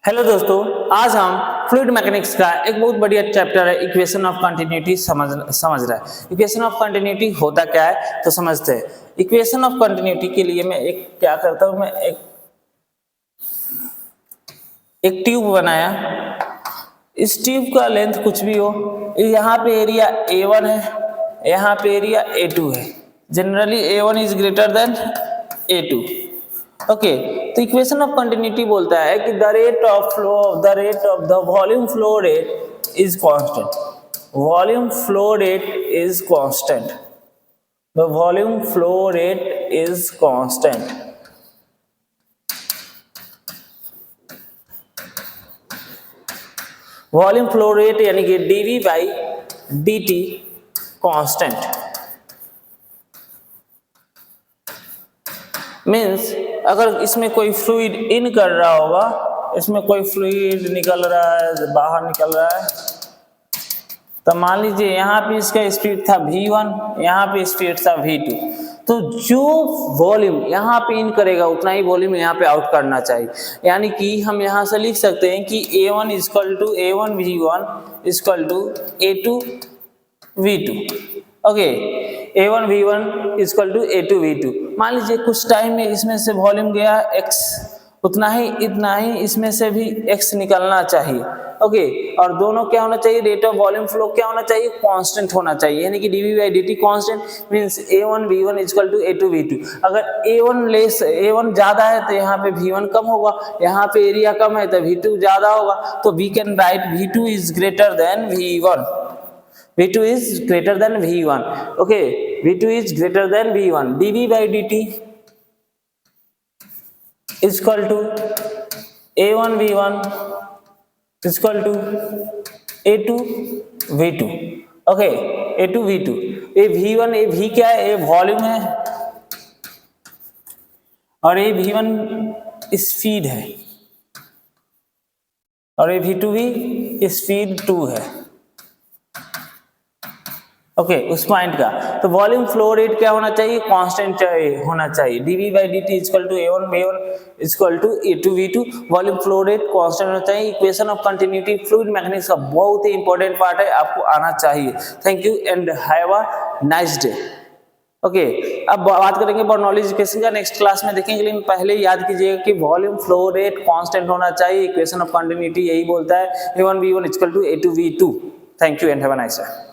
Hello दोस्तों, आज हम फ्लूइड मैकेनिक्स का एक बहुत बढ़िया चैप्टर है इक्वेशन ऑफ कंटिन्यूटी समझ रहा है। इक्वेशन ऑफ कंटिन्यूटी होता क्या है तो समझते हैं। इक्वेशन ऑफ कंटिन्यूटी के लिए मैं क्या करता हूं, मैं एक ट्यूब बनाया। इस ट्यूब का लेंथ कुछ भी हो, यहाँ पे एरिया A1 है, यहाँ पे एरिया A2 है। Generally A1 is greater then A2। Okay, तो इक्वेशन ऑफ कंटिन्यूटी बोलता है कि the rate of the volume flow rate is constant. Volume flow rate is constant. The volume flow rate is constant. Volume flow rate यानी कि dV by dt constant. Means अगर इसमें कोई fluid in कर रहा होगा, इसमें कोई फ्लूइड निकल रहा है, बाहर निकल रहा है, तो मान लीजिए यहाँ पे इसका स्पीड था v1, यहाँ पे स्पीड था v2, तो जो वॉल्यूम यहाँ पे इन करेगा उतना ही वॉल्यूम यहाँ पे आउट करना चाहिए। यानी कि हम यहाँ से लिख सकते हैं कि A1 equal to A1 v1 equal to A2 v2। Okay, A1 v1 equal to A2 v2। मान लीजिए कुछ टाइम में इसमें से वॉल्यूम गया x, उतना ही इतना ही इसमें से भी x निकलना चाहिए। ओके, और दोनों क्या होना चाहिए, रेट ऑफ वॉल्यूम फ्लो क्या होना चाहिए, कांस्टेंट होना चाहिए। यानी कि dV by dt constant means A1 v1 equal to A2 v2। अगर A1 ज्यादा है तो यहाँ पे v1 कम होगा, यहाँ पे एरिया कम है तो v2 ज्यादा होगा। तो we can write v2 is greater than v1। V2 is greater than V1. Okay, V2 is greater than V1. dV by dt is equal to A1 V1 is equal to A2 V2. Okay, A2 V2. ये V1 ये V क्या है, ये volume है, और ये V1 speed है, और ये V2 भी स्पीड 2 है। ओके, उस पॉइंट का तो वॉल्यूम फ्लो रेट क्या होना चाहिए, कांस्टेंट होना चाहिए। dV by dt equal to A1 v1 equal to A2 v2। Volume flow rate constant होना चाहिए। Equation of continuity fluid mechanics का बहुत ही इंपॉर्टेंट पार्ट है, आपको आना चाहिए। Thank you and have a nice day. Okay, अब बात करेंगे बर्नौलीज इक्वेशन का, नेक्स्ट क्लास में देखेंगे। लेकिन पहले याद कीजिएगा कि वॉल्यूम फ्लो रेट कांस्टेंट होना चाहिए। इक्वेशन ऑफ कंटिन्यूटी यही बोलता है A1 v1 equal to A2 v2। Thank you and have a nice day.